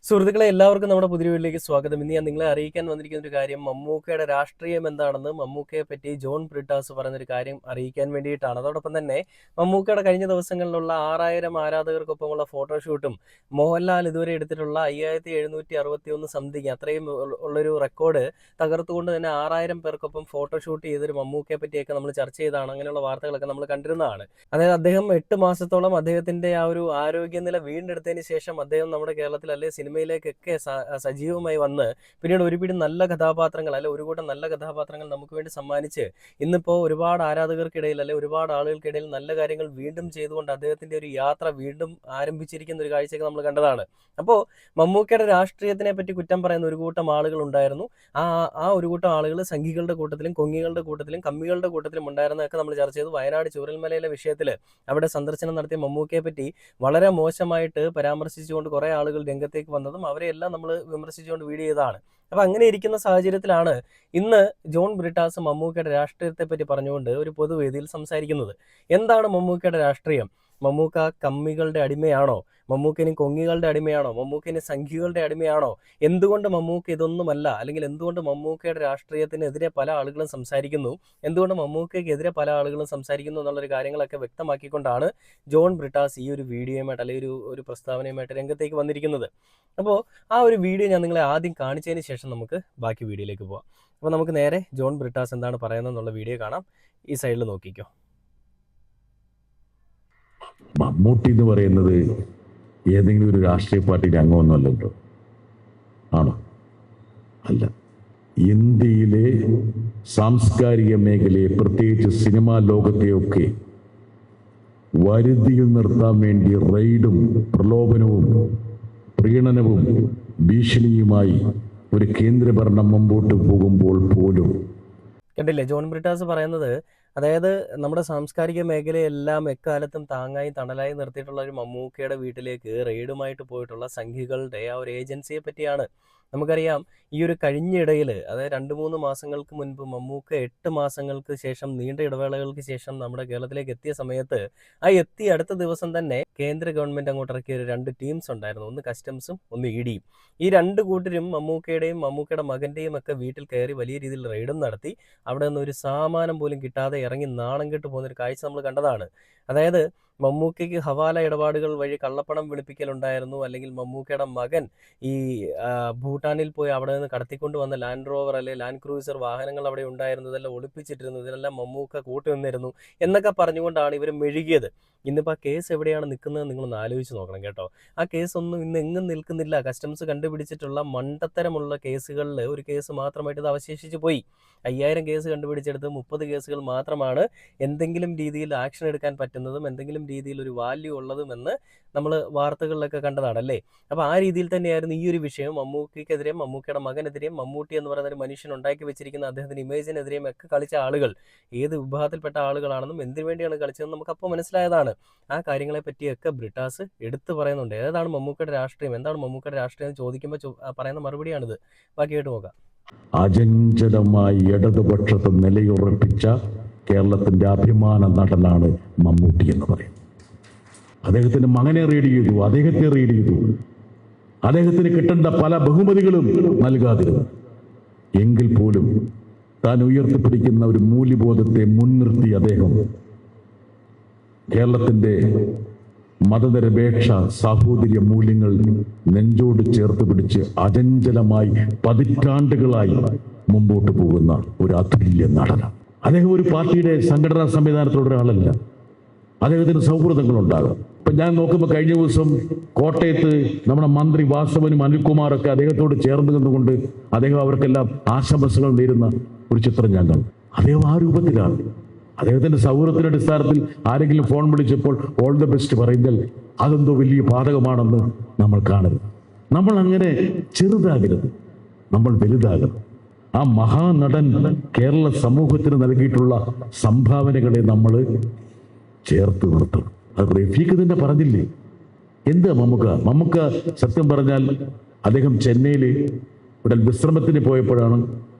സുഹൃത്തുക്കളെ എല്ലാവർക്കും നമ്മുടെ പുതിയ വീട്ടിലേക്ക് സ്വാഗതം. ഇന്ന് ഞാൻ നിങ്ങളെ അറിയിക്കാൻ വന്നിരിക്കുന്ന ഒരു കാര്യം മമ്മൂക്കയുടെ രാഷ്ട്രീയം എന്താണെന്ന് മമ്മൂക്കയെ പറ്റി ജോൺ ബ്രിട്ടാസ് പറഞ്ഞൊരു കാര്യം അറിയിക്കാൻ വേണ്ടിയിട്ടാണ്. അതോടൊപ്പം തന്നെ മമ്മൂക്കയുടെ കഴിഞ്ഞ ദിവസങ്ങളിലുള്ള 6000 ആരാധകർക്കൊപ്പമുള്ള ഫോട്ടോഷൂട്ടും മോഹൻലാൽ ഇതുവരെ എടുത്തിട്ടുള്ള 5761 സംതിങ് അത്രയും ഉള്ളൊരു റെക്കോർഡ് തകർത്തുകൊണ്ട് തന്നെ 6000 പേർക്കൊപ്പം ഫോട്ടോഷൂട്ട് ചെയ്തൊരു മമ്മൂക്കയെ പറ്റിയൊക്കെ നമ്മൾ ചർച്ച ചെയ്താണ്. അങ്ങനെയുള്ള വാർത്തകളൊക്കെ നമ്മൾ കണ്ടിരുന്നതാണ്. അതായത് അദ്ദേഹം 8 മാസത്തോളം അദ്ദേഹത്തിന്റെ ആ ഒരു ആരോഗ്യനില വീണ്ടെടുത്തതിന് ശേഷം അദ്ദേഹം നമ്മുടെ കേരളത്തിൽ അല്ലെ സിനിമയിലേക്കൊക്കെ സജീവമായി വന്ന് പിന്നീട് ഒരുപിടി നല്ല കഥാപാത്രങ്ങൾ അല്ലെ ഒരു കൂട്ടം നല്ല കഥാപാത്രങ്ങൾ നമുക്ക് വേണ്ടി സമ്മാനിച്ച് ഇന്നിപ്പോൾ ഒരുപാട് ആരാധകർക്കിടയിൽ അല്ലെ ഒരുപാട് ആളുകൾക്കിടയിൽ നല്ല കാര്യങ്ങൾ വീണ്ടും ചെയ്തുകൊണ്ട് അദ്ദേഹത്തിന്റെ ഒരു യാത്ര വീണ്ടും ആരംഭിച്ചിരിക്കുന്ന ഒരു കാഴ്ചയൊക്കെ നമ്മൾ കണ്ടതാണ്. അപ്പോൾ മമ്മൂക്കയുടെ രാഷ്ട്രീയത്തിനെ പറ്റി കുറ്റം പറയുന്ന ഒരു കൂട്ടം ആളുകൾ ഉണ്ടായിരുന്നു. ആ ആ ഒരു കൂട്ടം ആളുകൾ സംഘികളുടെ കൂട്ടത്തിലും കൊങ്ങികളുടെ കൂട്ടത്തിലും കമ്മികളുടെ കൂട്ടത്തിലും ഉണ്ടായിരുന്നതൊക്കെ നമ്മൾ ചർച്ച ചെയ്തു. വയനാട് ചൂരൽമലയിലെ വിഷയത്തിൽ അവിടെ സന്ദർശനം നടത്തിയ മമ്മൂക്കയെ പറ്റി വളരെ മോശമായിട്ട് പരാമർശിച്ചുകൊണ്ട് കുറേ ആളുകൾ രംഗത്തേക്ക് വന്നതും അവരെയെല്ലാം നമ്മൾ വിമർശിച്ചുകൊണ്ട് വീഡിയോ ചെയ്തതാണ്. അപ്പൊ അങ്ങനെ ഇരിക്കുന്ന സാഹചര്യത്തിലാണ് ഇന്ന് ജോൺ ബ്രിട്ടാസ് മമ്മൂക്കയുടെ രാഷ്ട്രീയത്തെ പറ്റി പറഞ്ഞുകൊണ്ട് ഒരു പൊതുവേദിയിൽ സംസാരിക്കുന്നത്. എന്താണ് മമ്മൂക്കയുടെ രാഷ്ട്രീയം? മമ്മൂക്ക കമ്മികളുടെ അടിമയാണോ? മമ്മൂക്കിന് കൊങ്ങികളുടെ അടിമയാണോ? മമ്മൂക്കിന് സംഘികളുടെ അടിമയാണോ? എന്തുകൊണ്ട് മമ്മൂക്ക ഇതൊന്നുമല്ല? അല്ലെങ്കിൽ എന്തുകൊണ്ട് മമ്മൂക്കയുടെ രാഷ്ട്രീയത്തിനെതിരെ പല ആളുകളും സംസാരിക്കുന്നു? എന്തുകൊണ്ട് മമ്മൂക്കയ്ക്കെതിരെ പല ആളുകളും സംസാരിക്കുന്നു എന്നുള്ളൊരു കാര്യങ്ങളൊക്കെ വ്യക്തമാക്കിക്കൊണ്ടാണ് ജോൺ ബ്രിട്ടാസ് ഈ ഒരു വീഡിയോയുമായിട്ട് അല്ലെങ്കിൽ ഒരു പ്രസ്താവനയുമായിട്ട് രംഗത്തേക്ക് വന്നിരിക്കുന്നത്. അപ്പോൾ ആ ഒരു വീഡിയോ ഞാൻ നിങ്ങളെ ആദ്യം കാണിച്ചതിന് ശേഷം നമുക്ക് ബാക്കി വീഡിയോയിലേക്ക് പോവാം. അപ്പോൾ നമുക്ക് നേരെ ജോൺ ബ്രിട്ടാസ് എന്താണ് പറയുന്നത് എന്നുള്ള വീഡിയോ കാണാം. ഈ സൈഡിൽ നോക്കിക്കോ. മമ്മൂട്ടി എന്ന് പറയുന്നത് ഏതെങ്കിലും ഒരു രാഷ്ട്രീയ പാർട്ടിയുടെ അംഗമൊന്നുമല്ലല്ലോ. ആണോ? അല്ല. ഇന്ത്യയിലെ സാംസ്കാരിക മേഖലയെ, പ്രത്യേകിച്ച് സിനിമാ ലോകത്തെയൊക്കെ വരുതിയിൽ നിർത്താൻ വേണ്ടി റെയ്ഡും പ്രലോഭനവും പ്രീണനവും ഭീഷണിയുമായി ഒരു കേന്ദ്രഭരണം മുമ്പോട്ട് പോകുമ്പോൾ പോലും കണ്ടില്ലേ ജോൺ ബ്രിട്ടാസ് പറയുന്നത്? അതായത് നമ്മുടെ സാംസ്കാരിക മേഖലയെല്ലാം എക്കാലത്തും താങ്ങായി തണലായി നിർത്തിയിട്ടുള്ള ഒരു മമ്മൂക്കയുടെ വീട്ടിലേക്ക് റെയ്ഡുമായിട്ട് പോയിട്ടുള്ള സംഘികളുടെ ആ ഒരു ഏജൻസിയെ പറ്റിയാണ്. നമുക്കറിയാം ഈ ഒരു കഴിഞ്ഞിടയിൽ അതായത് 2-3 മാസങ്ങൾക്ക് മുൻപ് മമ്മൂക്ക 8 മാസങ്ങൾക്ക് ശേഷം നീണ്ട ഇടവേളകൾക്ക് ശേഷം നമ്മുടെ കേരളത്തിലേക്ക് എത്തിയ സമയത്ത് എത്തിയ അടുത്ത ദിവസം തന്നെ കേന്ദ്ര ഗവൺമെന്റ് അങ്ങോട്ട് ഇറക്കിയ ഒരു 2 ടീംസ് ഉണ്ടായിരുന്നു. ഒന്ന് കസ്റ്റംസും ഒന്ന് ഇഡിയും. ഈ 2 കൂട്ടരും മമ്മൂക്കയുടെയും മമ്മൂക്കയുടെ മകന്റെയും ഒക്കെ വീട്ടിൽ കയറി വലിയ രീതിയിൽ റെയ്ഡും നടത്തി. അവിടെ നിന്ന് ഒരു സാമാനം പോലും കിട്ടാതെ ഇറങ്ങി നാണം കെട്ട് പോകുന്നൊരു കാഴ്ച നമ്മൾ കണ്ടതാണ്. അതായത് മമ്മൂക്കയ്ക്ക് ഹവാല ഇടപാടുകൾ വഴി കള്ളപ്പണം വെളുപ്പിക്കലുണ്ടായിരുന്നു. അല്ലെങ്കിൽ മമ്മൂക്കയുടെ മകൻ ഈ ഭൂട്ടാനിൽ പോയി അവിടെ നിന്ന് കടത്തിക്കൊണ്ട് വന്ന ലാൻഡ് റോവർ അല്ലെങ്കിൽ ലാൻഡ് ക്രൂസർ വാഹനങ്ങൾ അവിടെ ഉണ്ടായിരുന്നു, ഇതെല്ലാം ഒളിപ്പിച്ചിട്ടിരുന്നു, ഇതിനെല്ലാം മമ്മൂക്ക കൂട്ടുനിന്നിരുന്നു എന്നൊക്കെ പറഞ്ഞുകൊണ്ടാണ് ഇവർ മെഴുകിയത്. ഇന്നിപ്പോൾ ആ കേസ് എവിടെയാണ് നിൽക്കുന്നത് നിങ്ങളൊന്ന് ആലോചിച്ച് നോക്കണം കേട്ടോ. ആ കേസൊന്നും ഇന്ന് എങ്ങും നിൽക്കുന്നില്ല. കസ്റ്റംസ് കണ്ടുപിടിച്ചിട്ടുള്ള മണ്ടത്തരമുള്ള കേസുകളിൽ ഒരു കേസ് മാത്രമായിട്ട് ഇത് അവശേഷിച്ച് പോയി. 5000 കേസ് കണ്ടുപിടിച്ചെടുത്ത് 30 കേസുകൾ മാത്രമാണ് എന്തെങ്കിലും രീതിയിൽ ആക്ഷൻ എടുക്കാൻ പറ്റുന്നതും എന്തെങ്കിലും രീതിയിൽ ഒരു വാല്യൂ ഉള്ളതുമെന്ന് നമ്മൾ വാർത്തകളിലൊക്കെ കണ്ടതാണല്ലേ. അപ്പോൾ ആ രീതിയിൽ തന്നെയായിരുന്നു ഈ ഒരു വിഷയം. മമ്മൂക്കയ്ക്കെതിരെയും മമ്മൂക്കയുടെ മകനെതിരെയും മമ്മൂട്ടി എന്ന് പറയുന്ന ഒരു മനുഷ്യൻ ഉണ്ടാക്കി വെച്ചിരിക്കുന്ന അദ്ദേഹത്തിന്റെ ഇമേജിനെതിരെയും ഒക്കെ കളിച്ച ആളുകൾ ഏത് വിഭാഗത്തിൽപ്പെട്ട ആളുകളാണെന്നും എന്തിനു വേണ്ടിയാണ് കളിച്ചതെന്നും നമുക്കപ്പോൾ മനസ്സിലായതാണ്. ആ കാര്യങ്ങളെ പറ്റിയൊക്കെ ബ്രിട്ടാസ് എടുത്തു പറയുന്നുണ്ട്. ഏതാണ് മമ്മൂക്കയുടെ രാഷ്ട്രീയം, എന്താണ് മമ്മൂക്കയുടെ രാഷ്ട്രീയം എന്ന് ചോദിക്കുമ്പോൾ പറയുന്ന മറുപടിയാണിത്. ബാക്കിയായിട്ട് നോക്കാം. അചഞ്ചലമായി ഇടതുപക്ഷത്ത് നിലയുറപ്പിച്ച കേരളത്തിന്റെ അഭിമാന നടനാണ് മമ്മൂട്ടി എന്ന് പറയുന്നത്. അദ്ദേഹത്തിന്റെ മകനെ റീഡ് ചെയ്തു, അദ്ദേഹത്തെ റീഡ് ചെയ്തു, അദ്ദേഹത്തിന് കിട്ടേണ്ട പല ബഹുമതികളും നൽകാതിരുന്നു. എങ്കിൽ പോലും താൻ ഉയർത്തിപ്പിടിക്കുന്ന ഒരു മൂല്യബോധത്തെ മുൻനിർത്തി അദ്ദേഹം കേരളത്തിന്റെ മതനിരപേക്ഷ സാഹോദര്യ മൂല്യങ്ങൾ നെഞ്ചോട് ചേർത്ത് പിടിച്ച് അചഞ്ചലമായി പതിറ്റാണ്ടുകളായി മുമ്പോട്ട് പോകുന്ന ഒരു അതുല്യ നടനാണ് അദ്ദേഹം. ഒരു പാർട്ടിയുടെ സംഘടനാ സംവിധാനത്തിലുള്ള ഒരാളല്ല. അദ്ദേഹത്തിന് സൗഹൃദങ്ങളുണ്ടാകും. ഇപ്പൊ ഞാൻ നോക്കുമ്പോൾ കഴിഞ്ഞ ദിവസം കോട്ടയത്ത് നമ്മുടെ മന്ത്രി വാസവനും അനിൽകുമാറൊക്കെ അദ്ദേഹത്തോട് ചേർന്ന് നിന്നുകൊണ്ട് അദ്ദേഹം അവർക്കെല്ലാം ആശംസകൾ നേരുന്ന ഒരു ചിത്രം ഞാൻ കണ്ടു. അദ്ദേഹം ആ രൂപത്തിലാണ്. അദ്ദേഹത്തിന്റെ സൗഹൃദത്തിന്റെ അടിസ്ഥാനത്തിൽ ആരെങ്കിലും ഫോൺ വിളിച്ചപ്പോൾ ഓൾ ദ ബെസ്റ്റ് പറയുന്നത് അതെന്തോ വലിയ ബാധകമാണെന്ന് നമ്മൾ കാണരുത്. നമ്മൾ അങ്ങനെ ചെറുതാകരുത്, നമ്മൾ വലുതാകണം. ആ മഹാനടൻ കേരള സമൂഹത്തിന് നൽകിയിട്ടുള്ള സംഭാവനകളെ നമ്മൾ ചേർത്ത് നിർത്തണം. അത് റഫീഖ് തന്നെ പറഞ്ഞില്ലേ, എന്താ മമ്മൂക്ക സത്യം പറഞ്ഞാൽ അദ്ദേഹം ചെന്നൈയിൽ ഇവിടെ വിശ്രമത്തിന് പോയപ്പോഴാണ്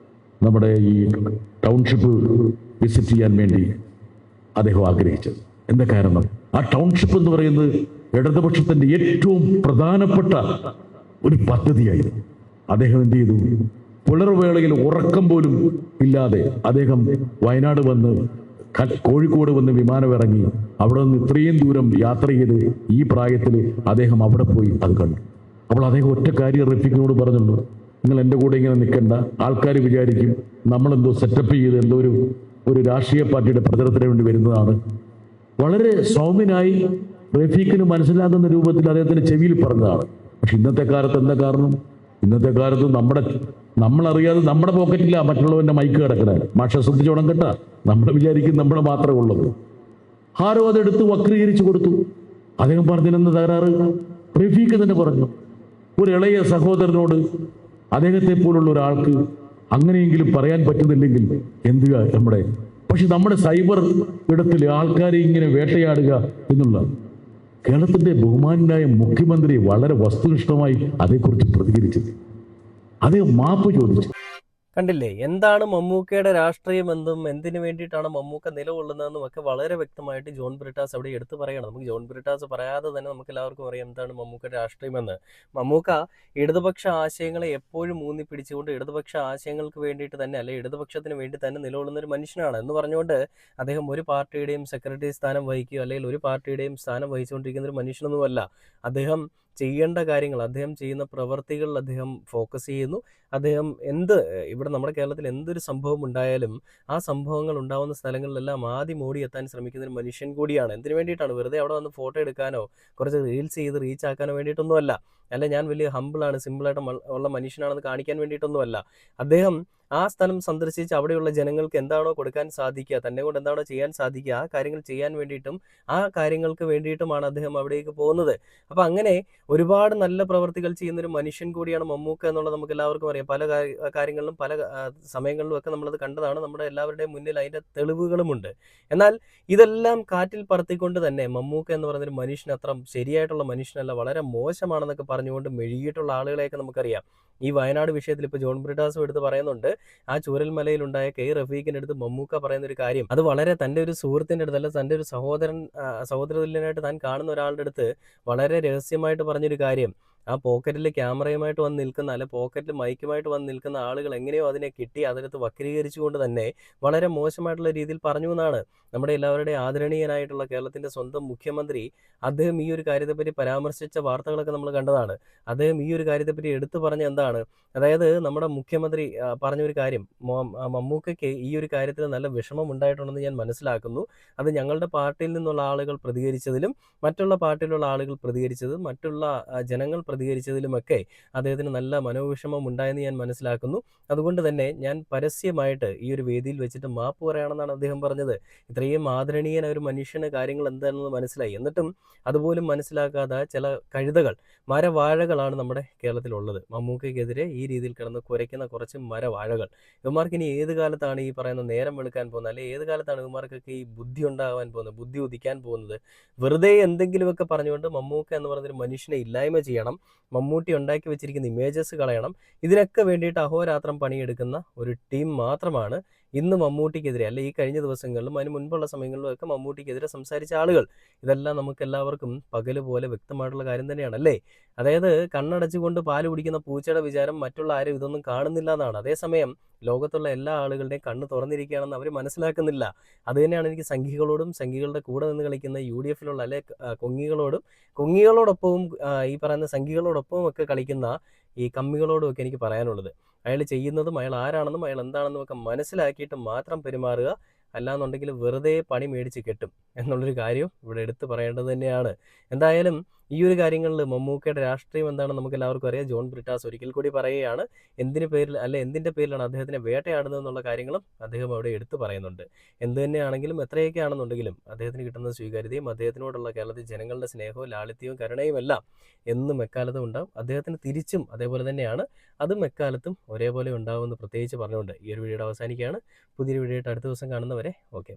നമ്മുടെ ഈ ടൗൺഷിപ്പ് വിസിറ്റ് ചെയ്യാൻ വേണ്ടി അദ്ദേഹം ആഗ്രഹിച്ചത്. എന്താ കാരണം? ആ ടൗൺഷിപ്പ് എന്ന് പറയുന്നത് ഇടതുപക്ഷത്തിന്റെ ഏറ്റവും പ്രധാനപ്പെട്ട ഒരു പദ്ധതിയായിരുന്നു. അദ്ദേഹം എന്ത് ചെയ്തു? പുലർവേളയിൽ ഉറക്കം പോലും ഇല്ലാതെ അദ്ദേഹം വയനാട് വന്ന് കോഴിക്കോട് വന്ന് വിമാനം ഇറങ്ങി അവിടെ നിന്ന് ഇത്രയും ദൂരം യാത്ര ചെയ്ത് ഈ പ്രായത്തിൽ അദ്ദേഹം അവിടെ പോയി അത് കണ്ടു. അപ്പോൾ അദ്ദേഹം ഒറ്റ കാര്യം റഫീഖിനോട് പറഞ്ഞുള്ളൂ, നിങ്ങൾ എൻ്റെ കൂടെ ഇങ്ങനെ നിൽക്കേണ്ട, ആൾക്കാർ വിചാരിക്കും നമ്മളെന്തോ സെറ്റപ്പ് ചെയ്ത് എന്തോ ഒരു രാഷ്ട്രീയ പാർട്ടിയുടെ പ്രചരണത്തിന് വേണ്ടി വരുന്നതാണ്. വളരെ സൗമ്യനായി റഫീഖിന് മനസ്സിലാകുന്ന രൂപത്തിൽ അദ്ദേഹത്തിന്റെ ചെവിയിൽ പറഞ്ഞതാണ്. പക്ഷെ ഇന്നത്തെ കാലത്ത് എന്താ കാരണം? ഇന്നത്തെ കാലത്ത് നമ്മളറിയാതെ നമ്മുടെ പോക്കറ്റില്ല മറ്റുള്ളവന്റെ മൈക്ക് കിടക്കണേ. മാഷ ശ്രദ്ധിച്ചോണം കേട്ടാ, നമ്മൾ വിചാരിക്കും നമ്മളെ മാത്രമേ ഉള്ളത്. ആരോ അതെടുത്ത് വക്രീകരിച്ചു കൊടുത്തു. അദ്ദേഹം പറഞ്ഞതിനെന്ന് തകരാറ്? റഫീഖ് തന്നെ പറഞ്ഞു, ഒരു ഇളയ സഹോദരനോട് അദ്ദേഹത്തെ പോലുള്ള ഒരാൾക്ക് അങ്ങനെയെങ്കിലും പറയാൻ പറ്റുന്നില്ലെങ്കിൽ എന്തുക നമ്മുടെ. പക്ഷെ നമ്മുടെ സൈബർ ഇടത്തിൽ ആൾക്കാരെ ഇങ്ങനെ വേട്ടയാടുക എന്നുള്ള കേരളത്തിന്റെ ബഹുമാനായ മുഖ്യമന്ത്രി വളരെ വസ്തുനിഷ്ഠമായി അതേക്കുറിച്ച് പ്രതികരിച്ചത്. അദ്ദേഹം മാപ്പ് ചോദിച്ചു. കണ്ടില്ലേ എന്താണ് മമ്മൂക്കയുടെ രാഷ്ട്രീയമെന്നും എന്തിനു വേണ്ടിയിട്ടാണ് മമ്മൂക്ക നിലകൊള്ളുന്നതെന്നും ഒക്കെ വളരെ വ്യക്തമായിട്ട് ജോൺ ബ്രിട്ടാസ് അവിടെ എടുത്തു പറയണം. നമുക്ക് ജോൺ ബ്രിട്ടാസ് പറയാതെ തന്നെ നമുക്ക് എല്ലാവർക്കും അറിയാം എന്താണ് മമ്മൂക്കയുടെ രാഷ്ട്രീയമെന്ന്. മമ്മൂക്ക ഇടതുപക്ഷ ആശയങ്ങളെ എപ്പോഴും ഊന്നി പിടിച്ചുകൊണ്ട് ഇടതുപക്ഷ ആശയങ്ങൾക്ക് വേണ്ടിയിട്ട് തന്നെ അല്ലെ ഇടതുപക്ഷത്തിന് വേണ്ടി തന്നെ നിലകൊള്ളുന്ന ഒരു മനുഷ്യനാണ് എന്ന് പറഞ്ഞുകൊണ്ട് അദ്ദേഹം ഒരു പാർട്ടിയുടെയും സെക്രട്ടറി സ്ഥാനം വഹിക്കുകയോ അല്ലെങ്കിൽ ഒരു പാർട്ടിയുടെയും സ്ഥാനം വഹിച്ചുകൊണ്ടിരിക്കുന്ന ഒരു മനുഷ്യനൊന്നുമല്ല. അദ്ദേഹം ചെയ്യേണ്ട കാര്യങ്ങൾ, അദ്ദേഹം ചെയ്യുന്ന പ്രവർത്തികളിൽ അദ്ദേഹം ഫോക്കസ് ചെയ്യുന്നു. അദ്ദേഹം ഇവിടെ നമ്മുടെ കേരളത്തിൽ എന്തൊരു സംഭവം ഉണ്ടായാലും ആ സംഭവങ്ങൾ ഉണ്ടാവുന്ന സ്ഥലങ്ങളിലെല്ലാം ആദ്യം ഓടിയെത്താൻ ശ്രമിക്കുന്ന ഒരു മനുഷ്യൻ കൂടിയാണ്. എന്തിനു വേണ്ടിയിട്ടാണ്? വെറുതെ അവിടെ വന്ന് ഫോട്ടോ എടുക്കാനോ കുറച്ച് റീൽസ് ചെയ്ത് റീച്ച് ആക്കാനോ വേണ്ടിയിട്ടൊന്നുമല്ല. അല്ല ഞാൻ വലിയ ഹമ്പിളാണ്, സിമ്പിളായിട്ട് ഉള്ള മനുഷ്യനാണെന്ന് കാണിക്കാൻ വേണ്ടിയിട്ടൊന്നുമല്ല. അദ്ദേഹം ആ സ്ഥലം സന്ദർശിച്ച് അവിടെയുള്ള ജനങ്ങൾക്ക് എന്താണോ കൊടുക്കാൻ സാധിക്കുക, തന്നെ കൊണ്ട് എന്താണോ ചെയ്യാൻ സാധിക്കുക, ആ കാര്യങ്ങൾ ചെയ്യാൻ വേണ്ടിയിട്ടും ആ കാര്യങ്ങൾക്ക് വേണ്ടിയിട്ടുമാണ് അദ്ദേഹം അവിടേക്ക് പോകുന്നത്. അപ്പം അങ്ങനെ ഒരുപാട് നല്ല പ്രവർത്തികൾ ചെയ്യുന്നൊരു മനുഷ്യൻ കൂടിയാണ് മമ്മൂക്ക എന്നുള്ളത് നമുക്ക് എല്ലാവർക്കും അറിയാം. പല കാര്യങ്ങളിലും പല സമയങ്ങളിലും ഒക്കെ നമ്മളത് കണ്ടതാണ്. നമ്മുടെ എല്ലാവരുടെയും മുന്നിൽ അതിൻ്റെ തെളിവുകളുമുണ്ട്. എന്നാൽ ഇതെല്ലാം കാറ്റിൽ പറത്തിക്കൊണ്ട് തന്നെ മമ്മൂക്ക എന്ന് പറയുന്നൊരു മനുഷ്യൻ അത്ര ശരിയായിട്ടുള്ള മനുഷ്യനല്ല, വളരെ മോശമാണെന്നൊക്കെ പറഞ്ഞുകൊണ്ട് മെഴുകിയിട്ടുള്ള ആളുകളെയൊക്കെ നമുക്കറിയാം. ഈ വയനാട് വിഷയത്തിൽ ഇപ്പോൾ ജോൺ ബ്രിട്ടാസും എടുത്ത് പറയുന്നുണ്ട്, ആ ചൂരൽമലയിലുണ്ടായ കെ റഫീഖിൻ്റെ അടുത്ത് മമ്മൂക്ക പറയുന്ന ഒരു കാര്യം, അത് വളരെ തൻ്റെ ഒരു സുഹൃത്തിൻ്റെ അടുത്തല്ല, തൻ്റെ ഒരു സഹോദരതുല്യനായിട്ട് താൻ കാണുന്ന ഒരാളുടെ അടുത്ത് വളരെ രഹസ്യമായിട്ട് പറഞ്ഞൊരു കാര്യം, ആ പോക്കറ്റിൽ ക്യാമറയുമായിട്ട് വന്ന് നിൽക്കുന്ന അല്ലെ പോക്കറ്റിൽ മൈക്കുമായിട്ട് വന്ന് നിൽക്കുന്ന ആളുകൾ എങ്ങനെയോ അതിനെ കിട്ടി അതിനകത്ത് വക്രീകരിച്ചുകൊണ്ട് തന്നെ വളരെ മോശമായിട്ടുള്ള രീതിയിൽ പറഞ്ഞു എന്നാണ്. നമ്മുടെ എല്ലാവരുടെയും ആദരണീയനായിട്ടുള്ള കേരളത്തിൻ്റെ സ്വന്തം മുഖ്യമന്ത്രി അദ്ദേഹം ഈ ഒരു കാര്യത്തെപ്പറ്റി പരാമർശിച്ച വാർത്തകളൊക്കെ നമ്മൾ കണ്ടതാണ്. അദ്ദേഹം ഈ ഒരു കാര്യത്തെപ്പറ്റി എടുത്തു പറഞ്ഞ എന്താണ്, അതായത് നമ്മുടെ മുഖ്യമന്ത്രി പറഞ്ഞൊരു കാര്യം, മമ്മൂക്കയ്ക്ക് ഈ ഒരു കാര്യത്തിൽ നല്ല വിഷമം ഉണ്ടായിട്ടുണ്ടെന്ന് ഞാൻ മനസ്സിലാക്കുന്നു. അത് ഞങ്ങളുടെ പാർട്ടിയിൽ നിന്നുള്ള ആളുകൾ പ്രതികരിച്ചതിലും മറ്റുള്ള പാർട്ടിയിലുള്ള ആളുകൾ പ്രതികരിച്ചതും മറ്റുള്ള ജനങ്ങൾ പ്രതികരിച്ചതിലുമൊക്കെ അദ്ദേഹത്തിന് നല്ല മനോവിഷമം ഉണ്ടായെന്ന് ഞാൻ മനസ്സിലാക്കുന്നു. അതുകൊണ്ട് തന്നെ ഞാൻ പരസ്യമായിട്ട് ഈ ഒരു വേദിയിൽ വെച്ചിട്ട് മാപ്പ് പറയുകയാണെന്നാണ് അദ്ദേഹം പറഞ്ഞത്. ഇത്രയും ആദരണീയനായ ഒരു മനുഷ്യന് കാര്യങ്ങൾ എന്താണെന്ന് മനസ്സിലായി. എന്നിട്ടും അതുപോലും മനസ്സിലാക്കാതെ ചില കഴുതകൾ, മരവാഴകളാണ് നമ്മുടെ കേരളത്തിലുള്ളത്. മമ്മൂക്കയ്ക്കെതിരെ ഈ രീതിയിൽ കിടന്ന് കുരയ്ക്കുന്ന കുറച്ച് മരവാഴകൾ. ഇവന്മാർക്ക് ഇനി ഏത് കാലത്താണ് ഈ പറയുന്ന നേരം വെളുക്കാൻ പോകുന്നത്, അല്ലെങ്കിൽ ഏത് കാലത്താണ് ഇവന്മാർക്കൊക്കെ ഈ ബുദ്ധി ഉണ്ടാകാൻ പോകുന്നത്, ബുദ്ധി ഉദിക്കാൻ പോകുന്നത്? വെറുതെ എന്തെങ്കിലുമൊക്കെ പറഞ്ഞുകൊണ്ട് മമ്മൂക്ക എന്ന് പറയുന്നൊരു മനുഷ്യനെ ഇല്ലായ്മ ചെയ്യണം, മമ്മൂട്ടി ഉണ്ടാക്കി വെച്ചിരിക്കുന്ന ഇമേജസ് കളയണം. ഇതിനൊക്കെ വേണ്ടിയിട്ട് അഹോരാത്രം പണിയെടുക്കുന്ന ഒരു ടീം മാത്രമാണ് ഇന്ന് മമ്മൂട്ടിക്കെതിരെ, അല്ലെ ഈ കഴിഞ്ഞ ദിവസങ്ങളിലും അതിന് മുൻപുള്ള സമയങ്ങളിലും ഒക്കെ മമ്മൂട്ടിക്കെതിരെ സംസാരിച്ച ആളുകൾ. ഇതെല്ലാം നമുക്ക് എല്ലാവർക്കും പകല് പോലെ വ്യക്തമായിട്ടുള്ള കാര്യം തന്നെയാണ് അല്ലേ. അതായത് കണ്ണടച്ചുകൊണ്ട് പാല് കുടിക്കുന്ന പൂച്ചയുടെ വിചാരം മറ്റുള്ള ആരും ഇതൊന്നും കാണുന്നില്ല എന്നാണ്. അതേസമയം ലോകത്തുള്ള എല്ലാ ആളുകളുടെയും കണ്ണ് തുറന്നിരിക്കുകയാണെന്ന് അവർ മനസ്സിലാക്കുന്നില്ല. അത് തന്നെയാണ് എനിക്ക് സംഘികളോടും സംഘികളുടെ കൂടെ നിന്ന് കളിക്കുന്ന UDFിലുള്ള അല്ലെ കൊങ്ങികളോടൊപ്പവും ഈ പറയുന്ന സംഘികളോടൊപ്പവും ഒക്കെ കളിക്കുന്ന ഈ കമ്മികളോടും ഒക്കെ എനിക്ക് പറയാനുള്ളത്, അയാൾ ചെയ്യുന്നതും അയാൾ ആരാണെന്നും അയാൾ എന്താണെന്നും ഒക്കെ മനസ്സിലാക്കിയിട്ട് മാത്രം പെരുമാറുക. അല്ലാന്നുണ്ടെങ്കിൽ വെറുതെ പണി മേടിച്ച് കെട്ടും എന്നുള്ളൊരു കാര്യം ഇവിടെ എടുത്ത് പറയേണ്ടത് തന്നെയാണ്. എന്തായാലും ഈ ഒരു കാര്യങ്ങളിൽ മമ്മൂക്കയുടെ രാഷ്ട്രീയം എന്താണെന്ന് നമുക്ക് എല്ലാവർക്കും അറിയാം. ജോൺ ബ്രിട്ടാസ് ഒരിക്കൽ കൂടി പറയുകയാണ്, എന്തിൻ്റെ പേരിലാണ് അദ്ദേഹത്തിനെ വേട്ടയാടുന്നത് എന്നുള്ള കാര്യങ്ങളും അദ്ദേഹം അവിടെ എടുത്തു പറയുന്നുണ്ട്. എന്ത് തന്നെയാണെങ്കിലും എത്രയൊക്കെ ആണെന്നുണ്ടെങ്കിലും അദ്ദേഹത്തിന് കിട്ടുന്ന സ്വീകാര്യതയും അദ്ദേഹത്തിനോടുള്ള കേരളത്തിൽ ജനങ്ങളുടെ സ്നേഹവും ലാളിത്യവും കരുണയും എല്ലാം എന്നും എക്കാലത്തും ഉണ്ടാവും. അദ്ദേഹത്തിന് തിരിച്ചും അതേപോലെ തന്നെയാണ്, അതും എക്കാലത്തും ഒരേപോലെ ഉണ്ടാവുമെന്ന് പ്രത്യേകിച്ച് പറഞ്ഞുകൊണ്ട് ഈ ഒരു വീഡിയോ അവസാനിക്കുകയാണ്. പുതിയൊരു വീഡിയോ ആയിട്ട് അടുത്ത ദിവസം കാണുന്നവരെ ഓക്കെ.